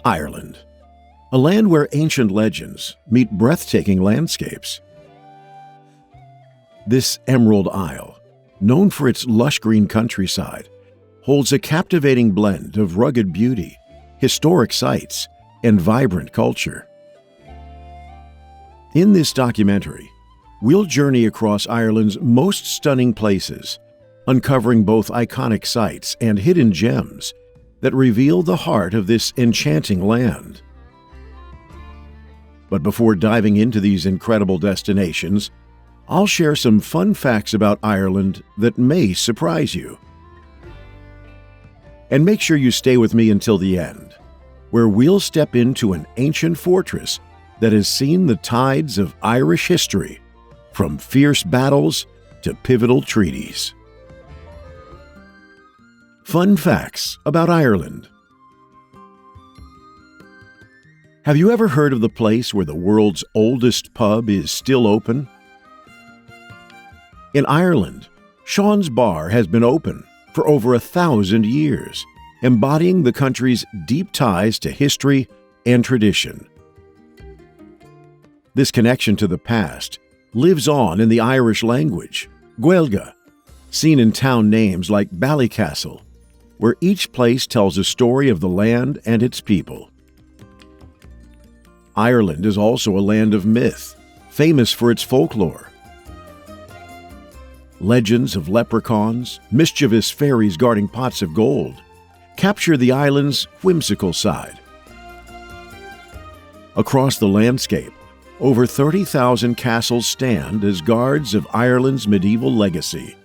Ireland, a land where ancient legends meet breathtaking landscapes. This Emerald Isle, known for its lush green countryside, holds a captivating blend of rugged beauty, historic sites, and vibrant culture. In this documentary, we'll journey across Ireland's most stunning places, uncovering both iconic sites and hidden gems that reveal the heart of this enchanting land. But before diving into these incredible destinations, I'll share some fun facts about Ireland that may surprise you. And make sure you stay with me until the end, where we'll step into an ancient fortress that has seen the tides of Irish history, from fierce battles to pivotal treaties. Fun facts about Ireland. Have you ever heard of the place where the world's oldest pub is still open? In Ireland, Sean's Bar has been open for over 1,000 years, embodying the country's deep ties to history and tradition. This connection to the past lives on in the Irish language, Gaeilge, seen in town names like Ballycastle, where each place tells a story of the land and its people. Ireland is also a land of myth, famous for its folklore. Legends of leprechauns, mischievous fairies guarding pots of gold, capture the island's whimsical side. Across the landscape, over 30,000 castles stand as guards of Ireland's medieval legacy,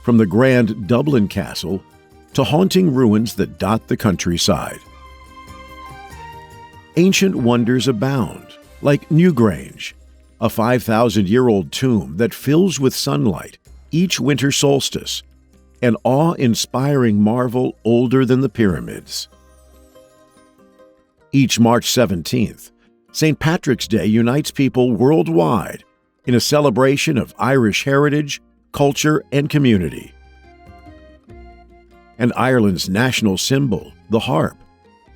from the grand Dublin castle to haunting ruins that dot the countryside. Ancient wonders abound, like Newgrange, a 5,000-year-old tomb that fills with sunlight each winter solstice, an awe-inspiring marvel older than the pyramids. Each March 17th, St. Patrick's Day unites people worldwide in a celebration of Irish heritage, culture, and community. And Ireland's national symbol, the harp,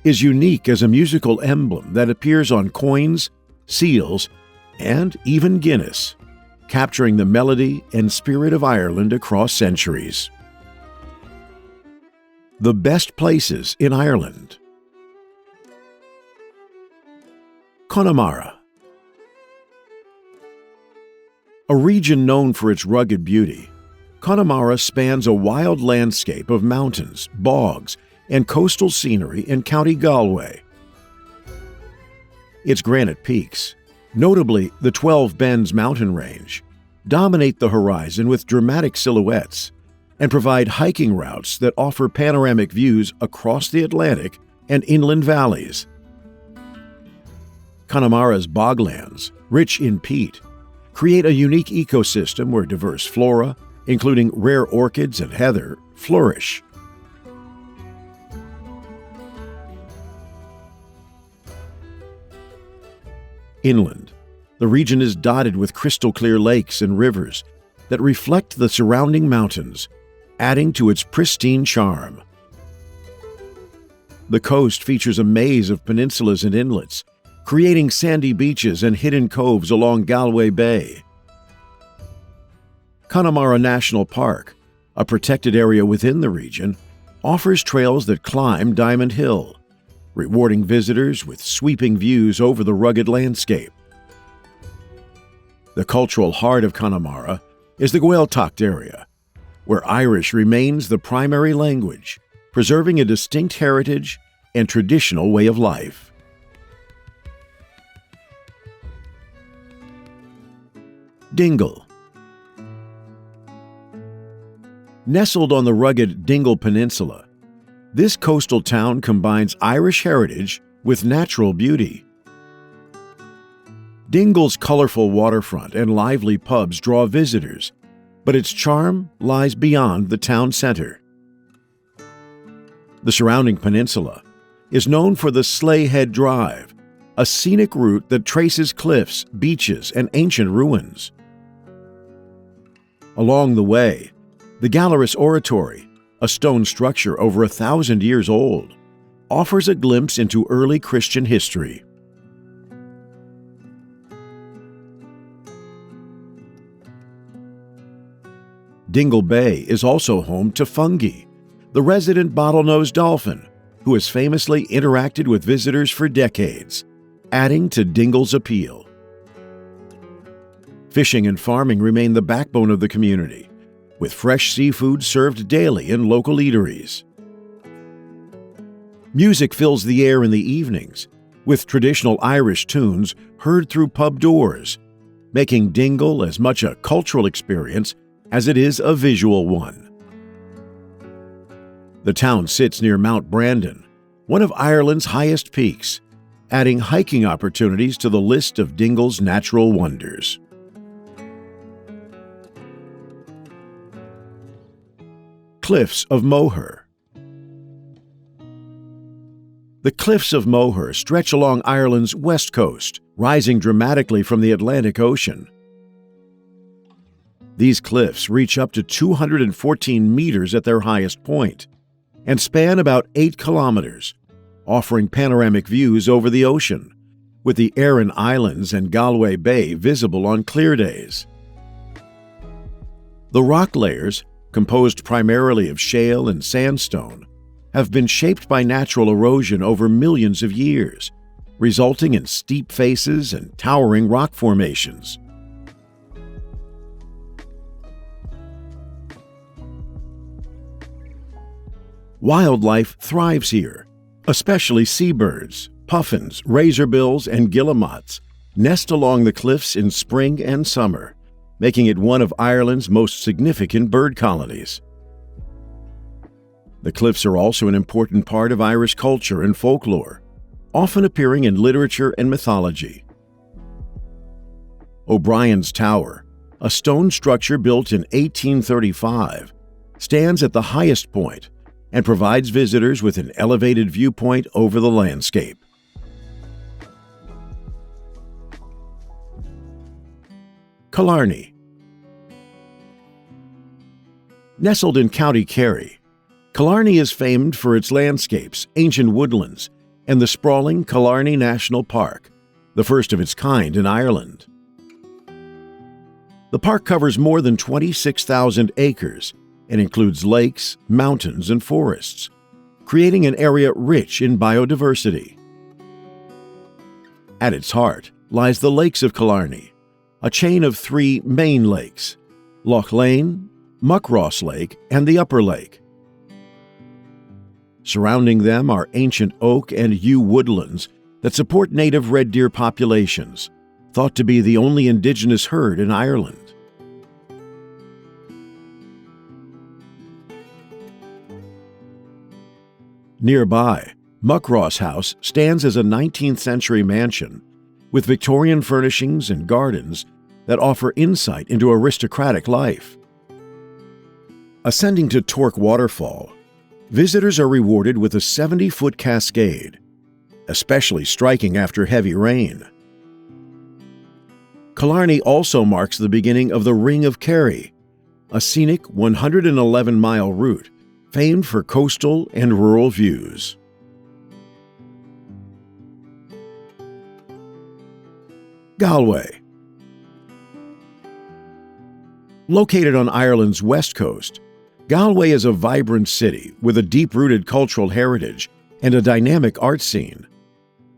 is unique as a musical emblem that appears on coins, seals, and even Guinness, capturing the melody and spirit of Ireland across centuries. The best places in Ireland. Connemara. A region known for its rugged beauty, Connemara spans a wild landscape of mountains, bogs, and coastal scenery in County Galway. Its granite peaks, notably the 12 Bens mountain range, dominate the horizon with dramatic silhouettes and provide hiking routes that offer panoramic views across the Atlantic and inland valleys. Connemara's boglands, rich in peat, create a unique ecosystem where diverse flora, including rare orchids and heather, flourish. Inland, the region is dotted with crystal-clear lakes and rivers that reflect the surrounding mountains, adding to its pristine charm. The coast features a maze of peninsulas and inlets, creating sandy beaches and hidden coves along Galway Bay. Connemara National Park, a protected area within the region, offers trails that climb Diamond Hill, rewarding visitors with sweeping views over the rugged landscape. The cultural heart of Connemara is the Gaeltacht area, where Irish remains the primary language, preserving a distinct heritage and traditional way of life. Dingle. Nestled on the rugged Dingle Peninsula, this coastal town combines Irish heritage with natural beauty. Dingle's colorful waterfront and lively pubs draw visitors, but its charm lies beyond the town center. The surrounding peninsula is known for the Sleigh Head Drive, a scenic route that traces cliffs, beaches, and ancient ruins. Along the way, the Gallerus Oratory, a stone structure over 1,000 years old, offers a glimpse into early Christian history. Dingle Bay is also home to Fungi, the resident bottlenose dolphin, who has famously interacted with visitors for decades, adding to Dingle's appeal. Fishing and farming remain the backbone of the community, with fresh seafood served daily in local eateries. Music fills the air in the evenings, with traditional Irish tunes heard through pub doors, making Dingle as much a cultural experience as it is a visual one. The town sits near Mount Brandon, one of Ireland's highest peaks, adding hiking opportunities to the list of Dingle's natural wonders. Cliffs of Moher. The Cliffs of Moher stretch along Ireland's west coast, rising dramatically from the Atlantic Ocean. These cliffs reach up to 214 meters at their highest point and span about 8 kilometers, offering panoramic views over the ocean, with the Aran Islands and Galway Bay visible on clear days. The rock layers, composed primarily of shale and sandstone, have been shaped by natural erosion over millions of years, resulting in steep faces and towering rock formations. Wildlife thrives here, especially seabirds, puffins, razorbills, and guillemots nest along the cliffs in spring and summer, making it one of Ireland's most significant bird colonies. The cliffs are also an important part of Irish culture and folklore, often appearing in literature and mythology. O'Brien's Tower, a stone structure built in 1835, stands at the highest point and provides visitors with an elevated viewpoint over the landscape. Killarney. Nestled in County Kerry, Killarney is famed for its landscapes, ancient woodlands, and the sprawling Killarney National Park, the first of its kind in Ireland. The park covers more than 26,000 acres and includes lakes, mountains, and forests, creating an area rich in biodiversity. At its heart lies the Lakes of Killarney, a chain of 3 main lakes: Lough Lane, Muckross Lake, and the Upper Lake. Surrounding them are ancient oak and yew woodlands that support native red deer populations, thought to be the only indigenous herd in Ireland. Nearby, Muckross House stands as a 19th-century mansion with Victorian furnishings and gardens that offer insight into aristocratic life. Ascending to Tork Waterfall, visitors are rewarded with a 70-foot cascade, especially striking after heavy rain. Killarney also marks the beginning of the Ring of Kerry, a scenic 111-mile route famed for coastal and rural views. Galway. Located on Ireland's west coast, Galway is a vibrant city with a deep-rooted cultural heritage and a dynamic art scene.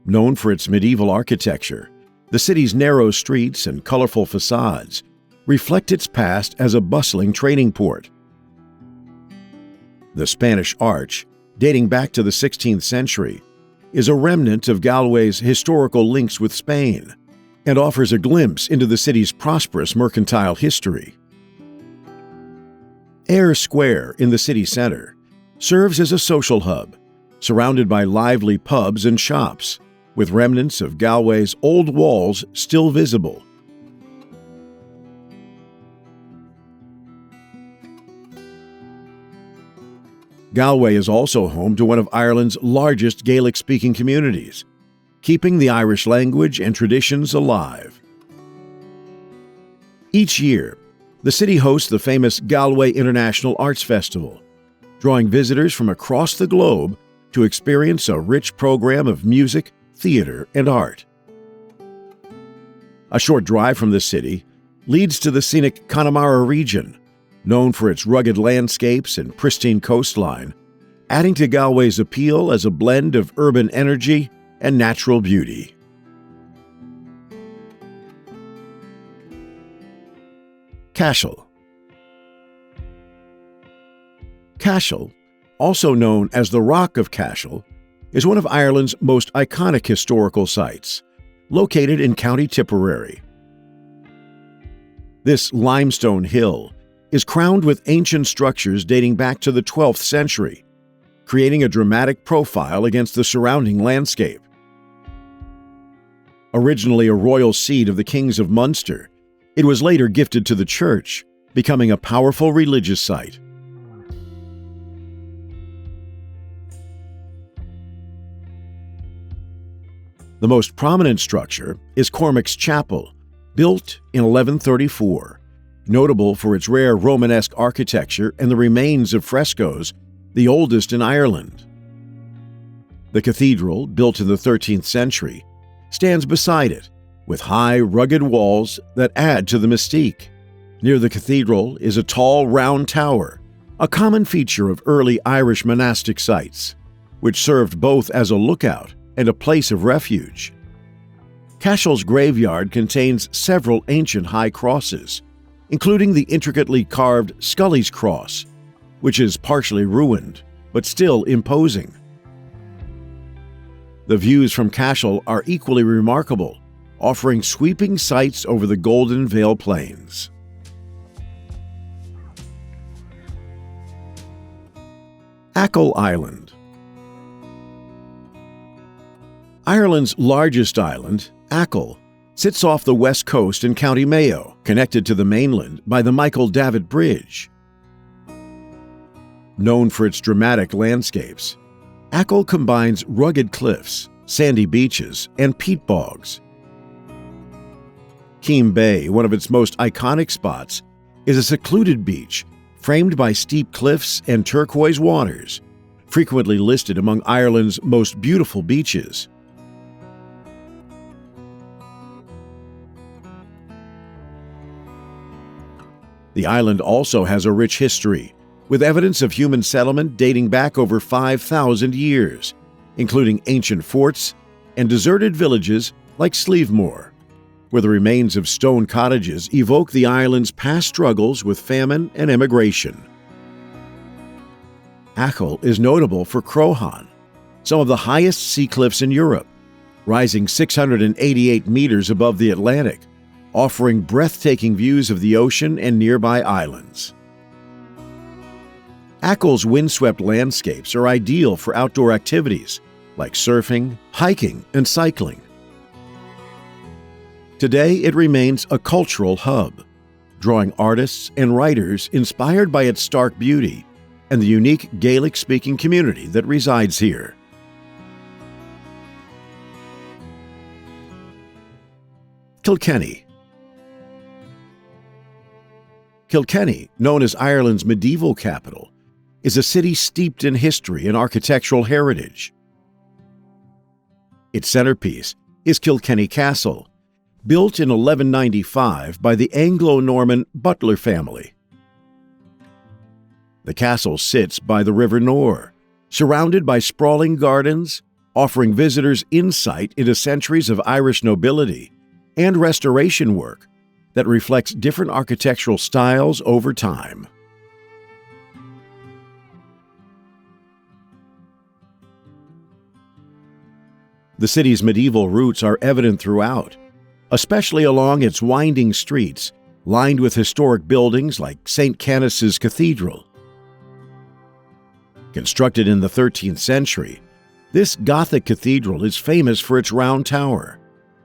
Known for its medieval architecture, the city's narrow streets and colorful facades reflect its past as a bustling trading port. The Spanish Arch, dating back to the 16th century, is a remnant of Galway's historical links with Spain and offers a glimpse into the city's prosperous mercantile history. Ayr Square in the city center serves as a social hub, surrounded by lively pubs and shops, with remnants of Galway's old walls still visible. Galway is also home to one of Ireland's largest Gaelic-speaking communities, keeping the Irish language and traditions alive. Each year, the city hosts the famous Galway International Arts Festival, drawing visitors from across the globe to experience a rich program of music, theater, and art. A short drive from the city leads to the scenic Connemara region, known for its rugged landscapes and pristine coastline, adding to Galway's appeal as a blend of urban energy and natural beauty. Cashel. Cashel, also known as the Rock of Cashel, is one of Ireland's most iconic historical sites, located in County Tipperary. This limestone hill is crowned with ancient structures dating back to the 12th century, creating a dramatic profile against the surrounding landscape. Originally a royal seat of the kings of Munster, it was later gifted to the church, becoming a powerful religious site. The most prominent structure is Cormac's Chapel, built in 1134, notable for its rare Romanesque architecture and the remains of frescoes, the oldest in Ireland. The cathedral, built in the 13th century, stands beside it, with high, rugged walls that add to the mystique. Near the cathedral is a tall, round tower, a common feature of early Irish monastic sites, which served both as a lookout and a place of refuge. Cashel's graveyard contains several ancient high crosses, including the intricately carved Scully's Cross, which is partially ruined, but still imposing. The views from Cashel are equally remarkable, offering sweeping sights over the Golden Vale Plains. Achill Island. Ireland's largest island, Achill, sits off the west coast in County Mayo, connected to the mainland by the Michael Davitt Bridge. Known for its dramatic landscapes, Achill combines rugged cliffs, sandy beaches, and peat bogs. Keem Bay, one of its most iconic spots, is a secluded beach framed by steep cliffs and turquoise waters, frequently listed among Ireland's most beautiful beaches. The island also has a rich history, with evidence of human settlement dating back over 5,000 years, including ancient forts and deserted villages like Sligo, where the remains of stone cottages evoke the island's past struggles with famine and emigration. Achill is notable for Crohan, some of the highest sea cliffs in Europe, rising 688 meters above the Atlantic, offering breathtaking views of the ocean and nearby islands. Achill's windswept landscapes are ideal for outdoor activities like surfing, hiking, and cycling. Today, it remains a cultural hub, drawing artists and writers inspired by its stark beauty and the unique Gaelic-speaking community that resides here. Kilkenny. Kilkenny, known as Ireland's medieval capital, is a city steeped in history and architectural heritage. Its centerpiece is Kilkenny Castle, built in 1195 by the Anglo-Norman Butler family. The castle sits by the River Nore, surrounded by sprawling gardens, offering visitors insight into centuries of Irish nobility and restoration work that reflects different architectural styles over time. The city's medieval roots are evident throughout, especially along its winding streets, lined with historic buildings like St. Canice's Cathedral. Constructed in the 13th century, this Gothic cathedral is famous for its round tower,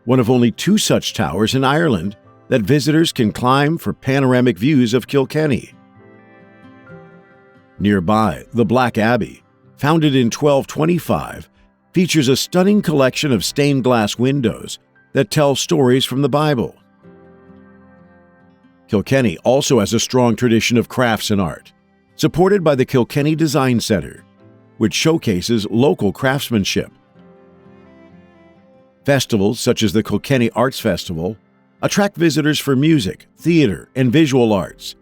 one of only 2 such towers in Ireland that visitors can climb for panoramic views of Kilkenny. Nearby, the Black Abbey, founded in 1225, features a stunning collection of stained glass windows that tell stories from the Bible. Kilkenny also has a strong tradition of crafts and art, supported by the Kilkenny Design Centre, which showcases local craftsmanship. Festivals such as the Kilkenny Arts Festival attract visitors for music, theatre, and visual arts,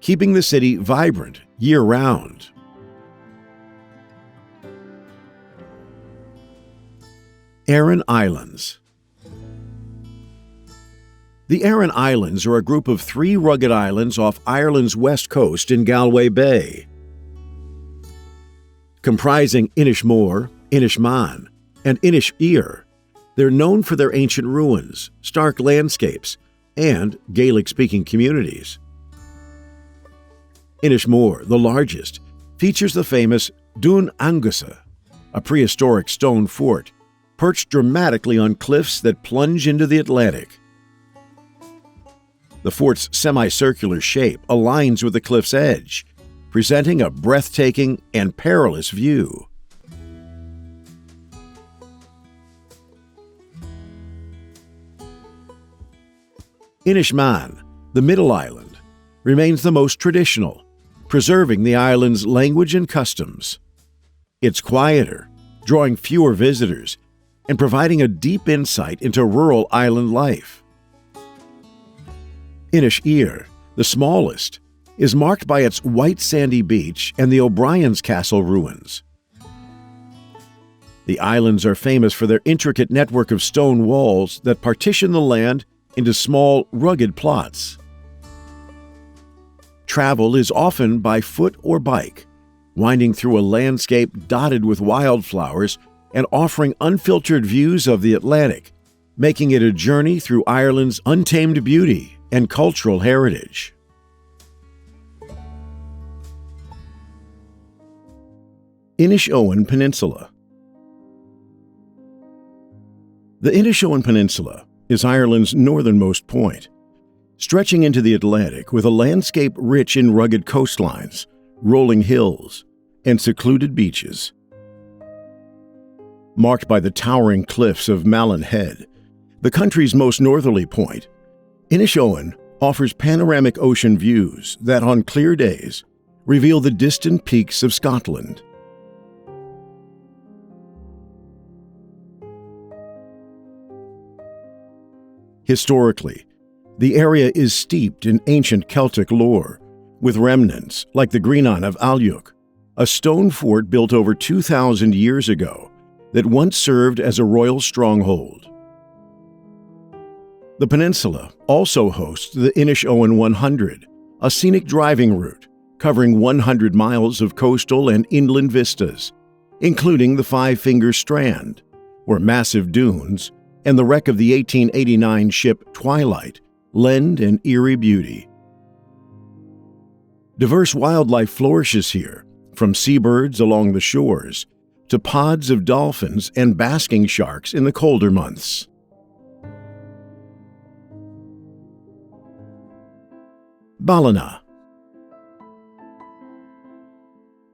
keeping the city vibrant year-round. Aran Islands. The Aran Islands are a group of 3 rugged islands off Ireland's west coast in Galway Bay. Comprising Inishmoor, Inishman, and Inishowen, they're known for their ancient ruins, stark landscapes, and Gaelic-speaking communities. Inishmoor, the largest, features the famous Dún Angusa, a prehistoric stone fort perched dramatically on cliffs that plunge into the Atlantic. The fort's semicircular shape aligns with the cliff's edge, presenting a breathtaking and perilous view. Inishman, the middle island, remains the most traditional, preserving the island's language and customs. It's quieter, drawing fewer visitors, and providing a deep insight into rural island life. Inishowen, the smallest, is marked by its white sandy beach and the O'Brien's Castle ruins. The islands are famous for their intricate network of stone walls that partition the land into small, rugged plots. Travel is often by foot or bike, winding through a landscape dotted with wildflowers and offering unfiltered views of the Atlantic, making it a journey through Ireland's untamed beauty and cultural heritage. Inishowen Peninsula. The Inishowen Peninsula is Ireland's northernmost point, stretching into the Atlantic with a landscape rich in rugged coastlines, rolling hills, and secluded beaches. Marked by the towering cliffs of Malahide, the country's most northerly point, Inishowen offers panoramic ocean views that, on clear days, reveal the distant peaks of Scotland. Historically, the area is steeped in ancient Celtic lore, with remnants like the Grinan of Ailill, a stone fort built over 2,000 years ago that once served as a royal stronghold. The peninsula also hosts the Inishowen 100, a scenic driving route covering 100 miles of coastal and inland vistas, including the Five Finger Strand, where massive dunes and the wreck of the 1889 ship Twilight lend an eerie beauty. Diverse wildlife flourishes here, from seabirds along the shores to pods of dolphins and basking sharks in the colder months. Ballina.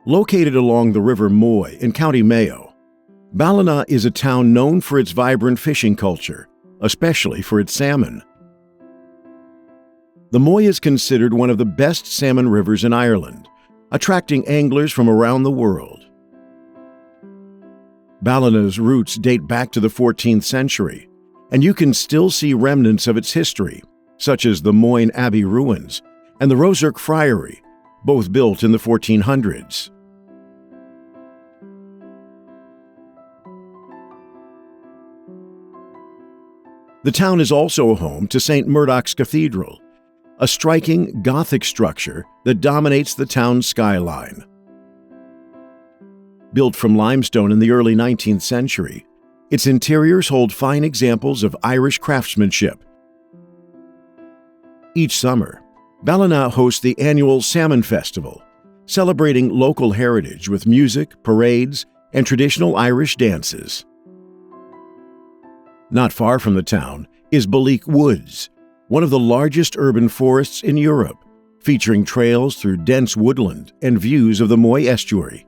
Located along the River Moy in County Mayo, Ballina is a town known for its vibrant fishing culture, especially for its salmon. The Moy is considered one of the best salmon rivers in Ireland, attracting anglers from around the world. Ballina's roots date back to the 14th century, and you can still see remnants of its history, such as the Moyne Abbey ruins and the Roserk Friary, both built in the 1400s. The town is also home to St. Murdoch's Cathedral, a striking Gothic structure that dominates the town's skyline. Built from limestone in the early 19th century, its interiors hold fine examples of Irish craftsmanship. Each summer, Ballina hosts the annual Salmon Festival, celebrating local heritage with music, parades, and traditional Irish dances. Not far from the town is Ballina Woods, one of the largest urban forests in Europe, featuring trails through dense woodland and views of the Moy estuary.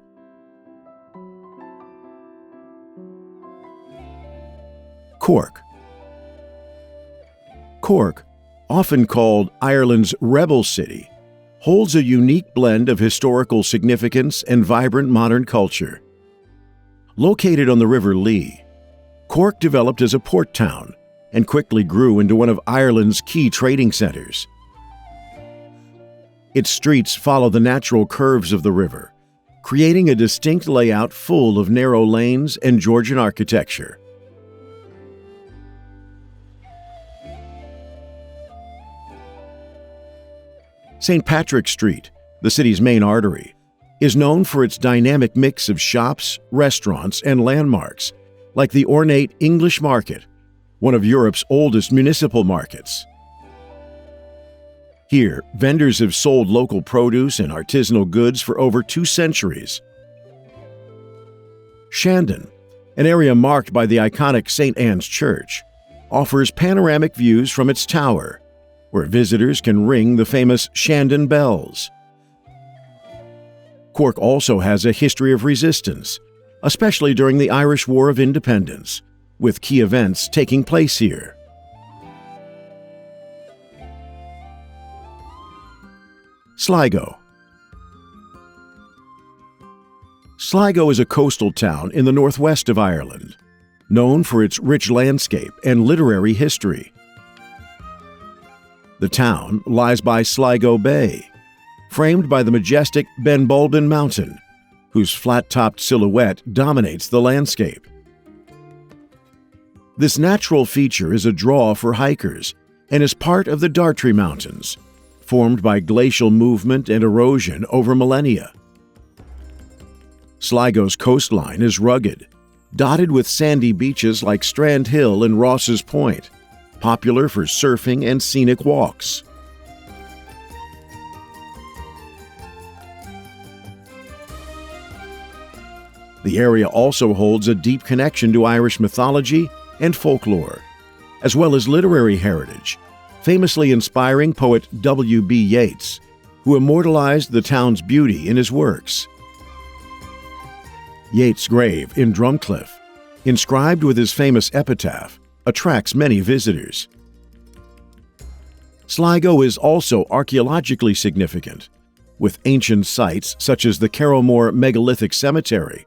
Cork. Cork, often called Ireland's Rebel City, holds a unique blend of historical significance and vibrant modern culture, Located on the River Lee, Cork developed as a port town and quickly grew into one of Ireland's key trading centres. Its streets follow the natural curves of the river, creating a distinct layout full of narrow lanes and Georgian architecture. St. Patrick's Street, the city's main artery, is known for its dynamic mix of shops, restaurants, and landmarks, like the ornate English Market, one of Europe's oldest municipal markets. Here, vendors have sold local produce and artisanal goods for over 2 centuries. Shandon, an area marked by the iconic St. Anne's Church, offers panoramic views from its tower, where visitors can ring the famous Shandon bells. Cork also has a history of resistance, especially during the Irish War of Independence, with key events taking place here. Sligo. Sligo is a coastal town in the northwest of Ireland, known for its rich landscape and literary history. The town lies by Sligo Bay, framed by the majestic Ben Bulben Mountain, whose flat-topped silhouette dominates the landscape. This natural feature is a draw for hikers and is part of the Dartry Mountains, formed by glacial movement and erosion over millennia. Sligo's coastline is rugged, dotted with sandy beaches like Strand Hill and Ross's Point, popular for surfing and scenic walks. The area also holds a deep connection to Irish mythology and folklore, as well as literary heritage, famously inspiring poet W.B. Yeats, who immortalized the town's beauty in his works. Yeats' grave in Drumcliff, inscribed with his famous epitaph, attracts many visitors. Sligo is also archaeologically significant, with ancient sites such as the Carrowmore Megalithic Cemetery,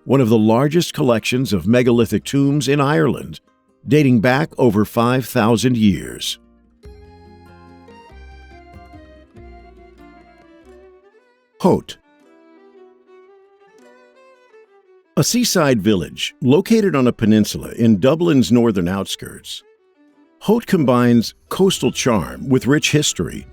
one of the largest collections of megalithic tombs in Ireland, dating back over 5,000 years. Howth. A seaside village located on a peninsula in Dublin's northern outskirts, Howth combines coastal charm with rich history.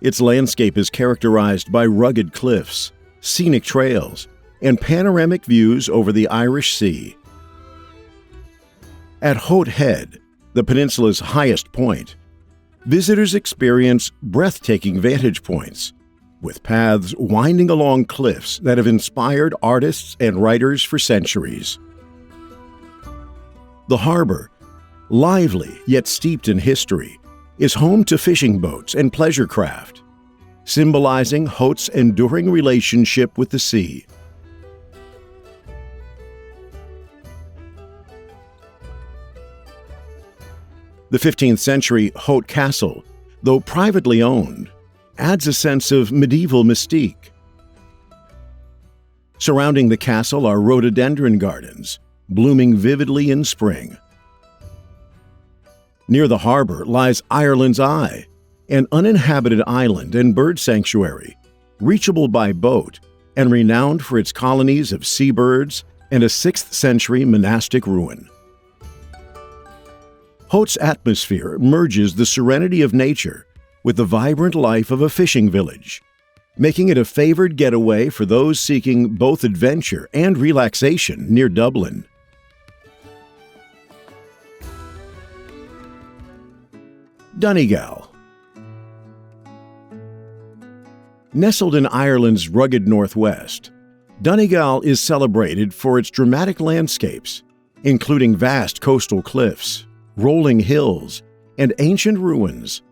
Its landscape is characterized by rugged cliffs, scenic trails, and panoramic views over the Irish Sea. At Howth Head, the peninsula's highest point, visitors experience breathtaking vantage points, with paths winding along cliffs that have inspired artists and writers for centuries. The harbor, lively yet steeped in history, is home to fishing boats and pleasure craft, symbolizing Howth's enduring relationship with the sea. The 15th century Howth Castle, though privately owned, adds a sense of medieval mystique. Surrounding the castle are rhododendron gardens, blooming vividly in spring. Near the harbor lies Ireland's Eye, an uninhabited island and bird sanctuary, reachable by boat and renowned for its colonies of seabirds and a 6th century monastic ruin. Howth's atmosphere merges the serenity of nature with the vibrant life of a fishing village, making it a favored getaway for those seeking both adventure and relaxation near Dublin. Donegal. Nestled in Ireland's rugged northwest, Donegal is celebrated for its dramatic landscapes, including vast coastal cliffs, rolling hills, and ancient ruins.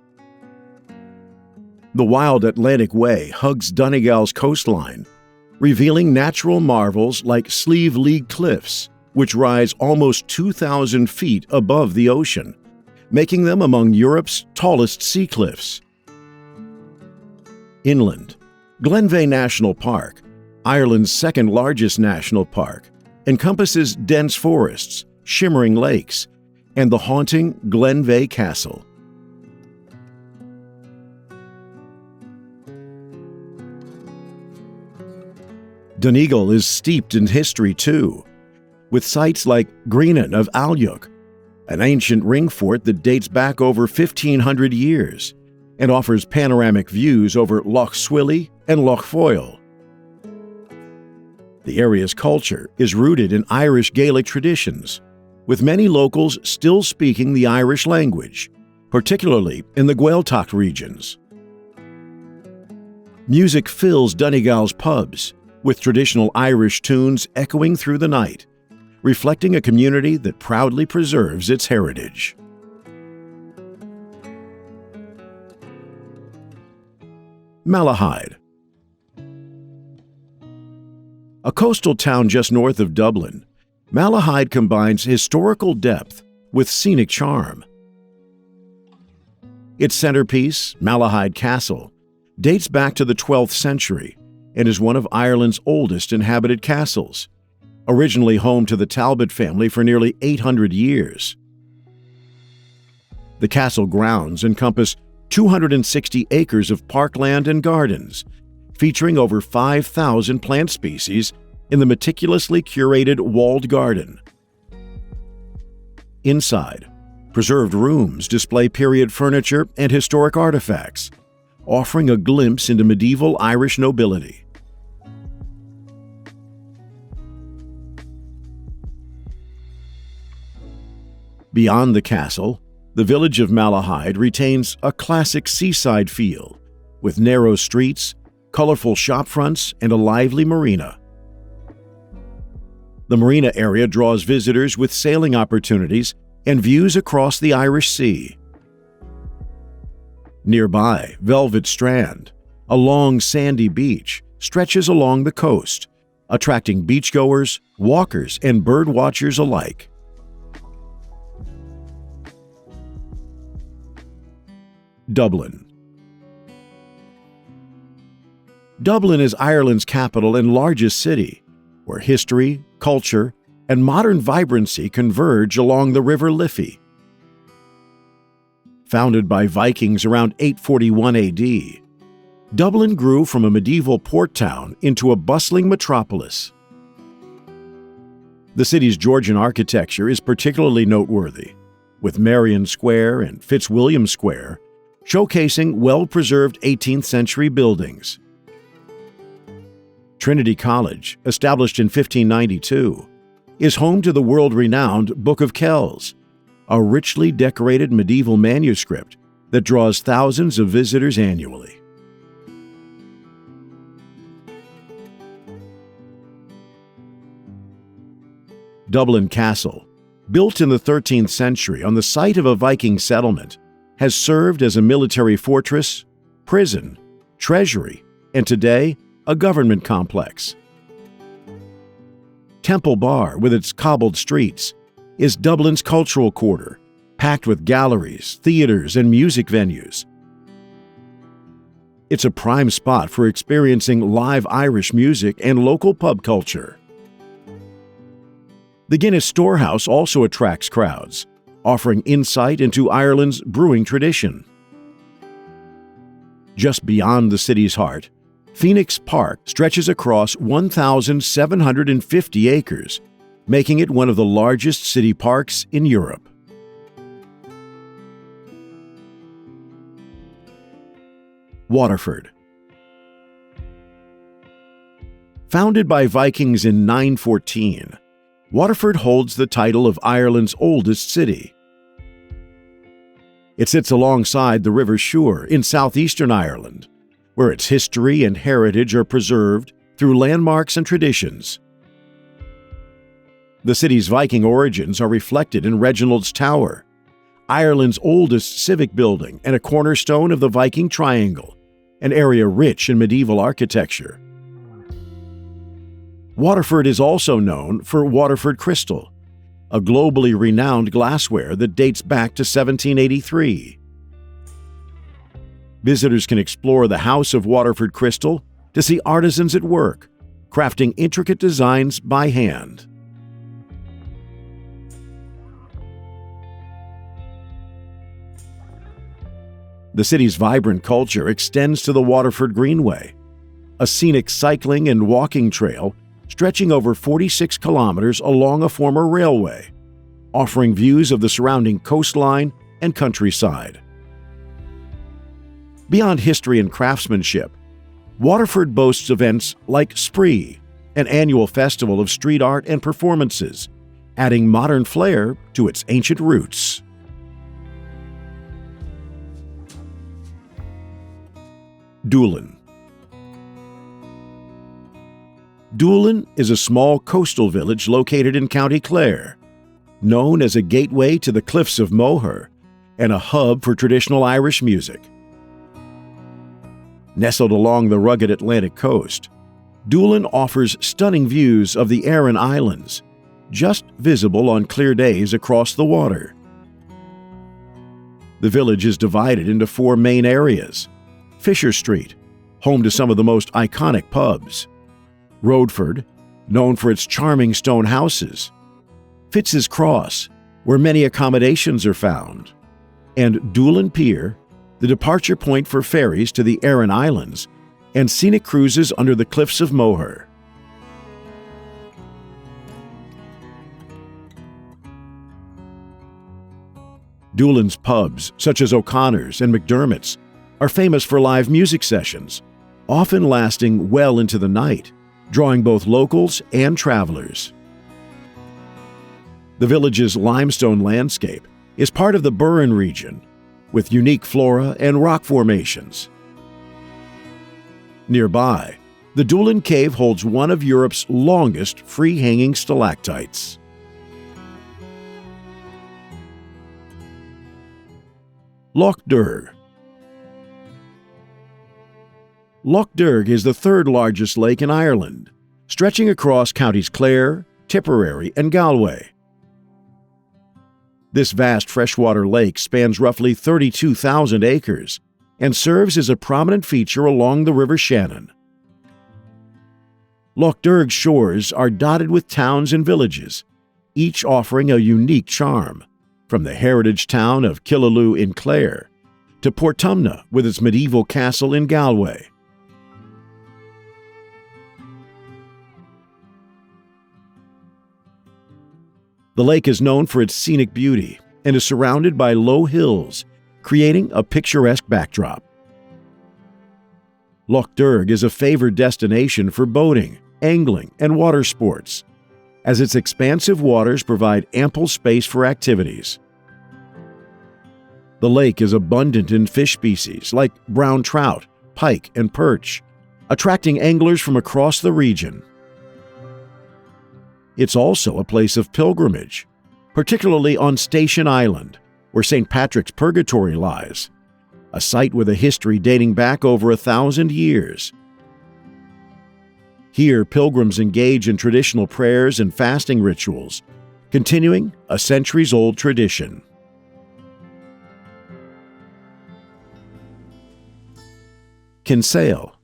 The wild Atlantic Way hugs Donegal's coastline, revealing natural marvels like Sleeve League Cliffs, which rise almost 2,000 feet above the ocean, making them among Europe's tallest sea cliffs. Inland, Glenveigh National Park, Ireland's second-largest national park, encompasses dense forests, shimmering lakes, and the haunting Glenveigh Castle. Donegal is steeped in history too, with sites like Greenan of Alyuk, an ancient ring fort that dates back over 1,500 years and offers panoramic views over Lough Swilly and Lough Foyle. The area's culture is rooted in Irish Gaelic traditions, with many locals still speaking the Irish language, particularly in the Gaeltacht regions. Music fills Donegal's pubs, with traditional Irish tunes echoing through the night, reflecting a community that proudly preserves its heritage. Malahide. A coastal town just north of Dublin, Malahide combines historical depth with scenic charm. Its centerpiece, Malahide Castle, dates back to the 12th century and is one of Ireland's oldest inhabited castles, originally home to the Talbot family for nearly 800 years. The castle grounds encompass 260 acres of parkland and gardens, featuring over 5,000 plant species in the meticulously curated walled garden. Inside, preserved rooms display period furniture and historic artifacts, offering a glimpse into medieval Irish nobility. Beyond the castle, the village of Malahide retains a classic seaside feel, with narrow streets, colorful shopfronts, and a lively marina. The marina area draws visitors with sailing opportunities and views across the Irish Sea. Nearby, Velvet Strand, a long sandy beach, stretches along the coast, attracting beachgoers, walkers, and bird watchers alike. Dublin. Dublin is Ireland's capital and largest city, where history, culture, and modern vibrancy converge along the River Liffey. Founded by Vikings around 841 AD, Dublin grew from a medieval port town into a bustling metropolis. The city's Georgian architecture is particularly noteworthy, with Marion Square and Fitzwilliam Square showcasing well-preserved 18th century buildings. Trinity College, established in 1592, is home to the world-renowned Book of Kells, a richly decorated medieval manuscript that draws thousands of visitors annually. Dublin Castle, built in the 13th century on the site of a Viking settlement, has served as a military fortress, prison, treasury, and today, a government complex. Temple Bar, with its cobbled streets, is Dublin's cultural quarter, packed with galleries, theaters, and music venues. It's a prime spot for experiencing live Irish music and local pub culture. The Guinness Storehouse also attracts crowds, offering insight into Ireland's brewing tradition. Just beyond the city's heart, Phoenix Park stretches across 1,750 acres, making it one of the largest city parks in Europe. Waterford. Founded by Vikings in 914, Waterford holds the title of Ireland's oldest city. It sits alongside the River Suir in southeastern Ireland, where its history and heritage are preserved through landmarks and traditions. The city's Viking origins are reflected in Reginald's Tower, Ireland's oldest civic building and a cornerstone of the Viking Triangle, an area rich in medieval architecture. Waterford is also known for Waterford Crystal, a globally renowned glassware that dates back to 1783. Visitors can explore the House of Waterford Crystal to see artisans at work, crafting intricate designs by hand. The city's vibrant culture extends to the Waterford Greenway, a scenic cycling and walking trail stretching over 46 kilometers along a former railway, offering views of the surrounding coastline and countryside. Beyond history and craftsmanship, Waterford boasts events like Spree, an annual festival of street art and performances, adding modern flair to its ancient roots. Doolin. Doolin is a small coastal village located in County Clare, known as a gateway to the Cliffs of Moher and a hub for traditional Irish music. Nestled along the rugged Atlantic coast, Doolin offers stunning views of the Aran Islands, just visible on clear days across the water. The village is divided into 4 main areas: Fisher Street, home to some of the most iconic pubs; Roadford, known for its charming stone houses; Fitz's Cross, where many accommodations are found; and Doolin Pier, the departure point for ferries to the Aran Islands and scenic cruises under the Cliffs of Moher. Doolin's pubs, such as O'Connor's and McDermott's, are famous for live music sessions, often lasting well into the night, drawing both locals and travelers. The village's limestone landscape is part of the Burren region, with unique flora and rock formations. Nearby, the Doolin Cave holds one of Europe's longest free-hanging stalactites. Lough Derg. Lough Derg is the 3rd largest lake in Ireland, stretching across counties Clare, Tipperary, and Galway. This vast freshwater lake spans roughly 32,000 acres and serves as a prominent feature along the River Shannon. Lough Derg's shores are dotted with towns and villages, each offering a unique charm, from the heritage town of Killaloe in Clare to Portumna with its medieval castle in Galway. The lake is known for its scenic beauty and is surrounded by low hills, creating a picturesque backdrop. Lough Derg is a favored destination for boating, angling, and water sports, as its expansive waters provide ample space for activities. The lake is abundant in fish species like brown trout, pike, and perch, attracting anglers from across the region. It's also a place of pilgrimage, particularly on Station Island, where St. Patrick's Purgatory lies, a site with a history dating back over 1,000 years. Here, pilgrims engage in traditional prayers and fasting rituals, continuing a centuries-old tradition. Kinsale.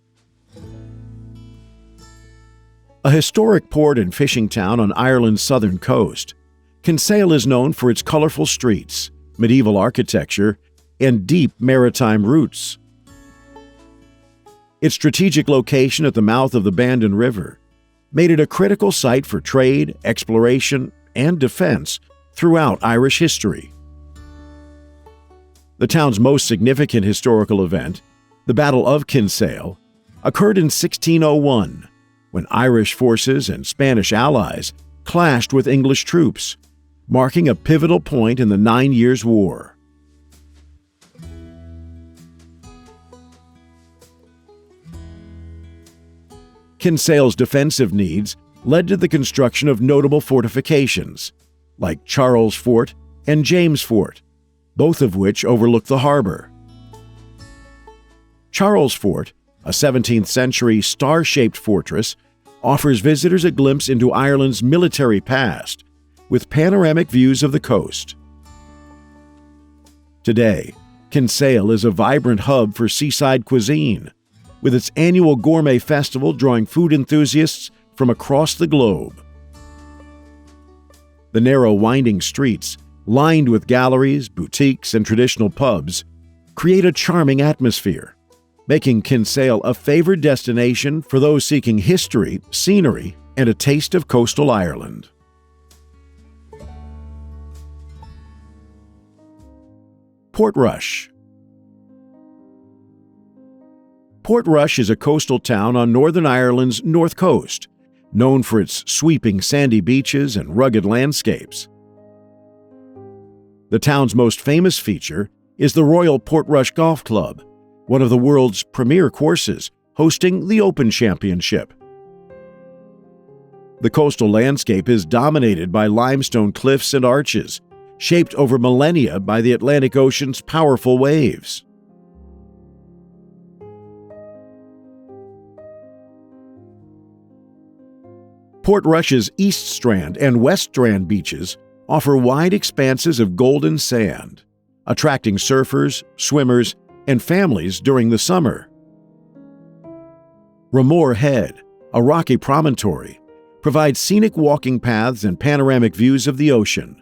A historic port and fishing town on Ireland's southern coast, Kinsale is known for its colorful streets, medieval architecture, and deep maritime roots. Its strategic location at the mouth of the Bandon River made it a critical site for trade, exploration, and defense throughout Irish history. The town's most significant historical event, the Battle of Kinsale, occurred in 1601, when Irish forces and Spanish allies clashed with English troops, marking a pivotal point in the 9 Years' War. Kinsale's defensive needs led to the construction of notable fortifications, like Charles Fort and James Fort, both of which overlook the harbor. Charles Fort, a 17th-century star-shaped fortress, offers visitors a glimpse into Ireland's military past, with panoramic views of the coast. Today, Kinsale is a vibrant hub for seaside cuisine, with its annual gourmet festival drawing food enthusiasts from across the globe. The narrow winding streets, lined with galleries, boutiques, and traditional pubs, create a charming atmosphere, making Kinsale a favored destination for those seeking history, scenery, and a taste of coastal Ireland. Portrush. Portrush is a coastal town on Northern Ireland's north coast, known for its sweeping sandy beaches and rugged landscapes. The town's most famous feature is the Royal Portrush Golf Club, one of the world's premier courses, hosting the Open Championship. The coastal landscape is dominated by limestone cliffs and arches, shaped over millennia by the Atlantic Ocean's powerful waves. Portrush's East Strand and West Strand beaches offer wide expanses of golden sand, attracting surfers, swimmers, and families during the summer. Ramore Head, a rocky promontory, provides scenic walking paths and panoramic views of the ocean.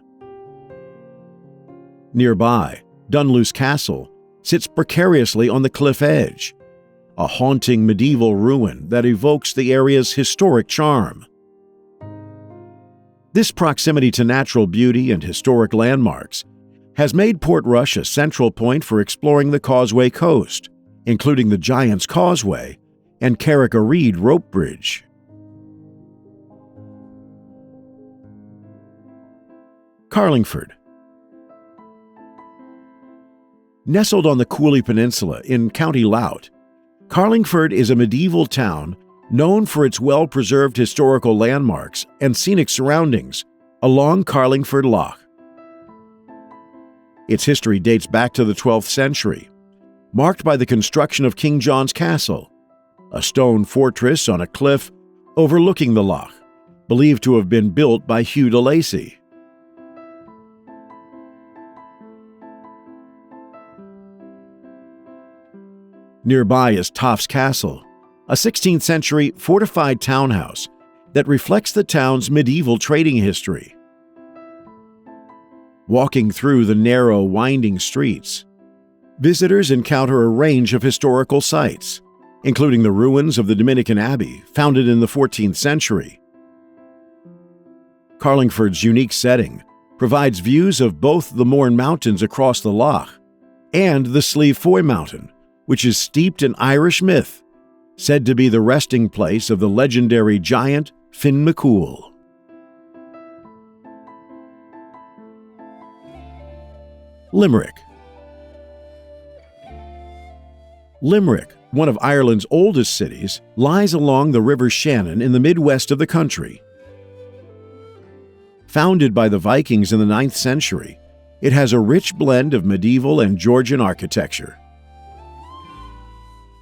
Nearby, Dunluce Castle sits precariously on the cliff edge, a haunting medieval ruin that evokes the area's historic charm. This proximity to natural beauty and historic landmarks has made Portrush a central point for exploring the Causeway Coast, including the Giant's Causeway and Carrick-a-Reed Rope Bridge. Carlingford. Nestled on the Cooley Peninsula in County Louth, Carlingford is a medieval town known for its well-preserved historical landmarks and scenic surroundings along Carlingford Lough. Its history dates back to the 12th century, marked by the construction of King John's Castle, a stone fortress on a cliff overlooking the lough, believed to have been built by Hugh de Lacy. Nearby is Toft's Castle, a 16th century fortified townhouse that reflects the town's medieval trading history. Walking through the narrow, winding streets, visitors encounter a range of historical sites, including the ruins of the Dominican Abbey, founded in the 14th century. Carlingford's unique setting provides views of both the Mourne Mountains across the lough and the Slieve Foy Mountain, which is steeped in Irish myth, said to be the resting place of the legendary giant Finn McCool. Limerick. Limerick, one of Ireland's oldest cities, lies along the River Shannon in the Midwest of the country. Founded by the Vikings in the 9th century, it has a rich blend of medieval and Georgian architecture.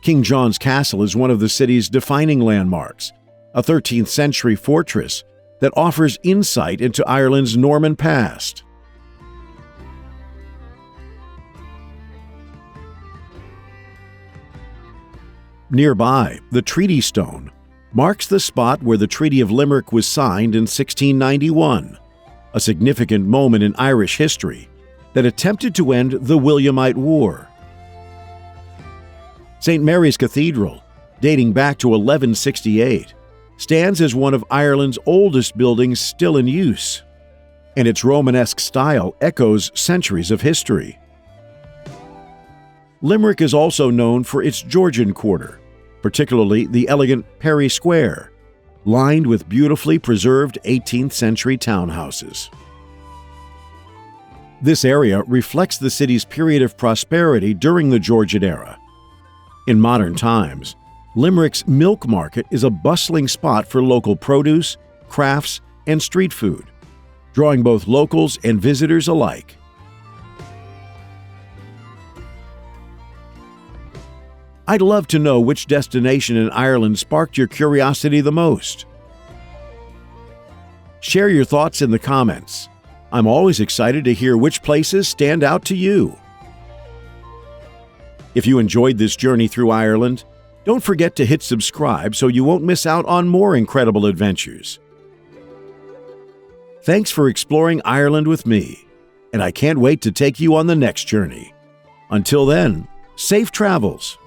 King John's Castle is one of the city's defining landmarks, a 13th century fortress that offers insight into Ireland's Norman past. Nearby, the Treaty Stone marks the spot where the Treaty of Limerick was signed in 1691, a significant moment in Irish history that attempted to end the Williamite War. St. Mary's Cathedral, dating back to 1168, stands as one of Ireland's oldest buildings still in use, and its Romanesque style echoes centuries of history. Limerick is also known for its Georgian quarter, particularly the elegant Perry Square, lined with beautifully preserved 18th century townhouses. This area reflects the city's period of prosperity during the Georgian era. In modern times, Limerick's Milk Market is a bustling spot for local produce, crafts, and street food, drawing both locals and visitors alike. I'd love to know which destination in Ireland sparked your curiosity the most. Share your thoughts in the comments. I'm always excited to hear which places stand out to you. If you enjoyed this journey through Ireland, Don't forget to hit subscribe so you won't miss out on more incredible adventures. Thanks for exploring Ireland with me, and I can't wait to take you on the next journey. Until then, safe travels.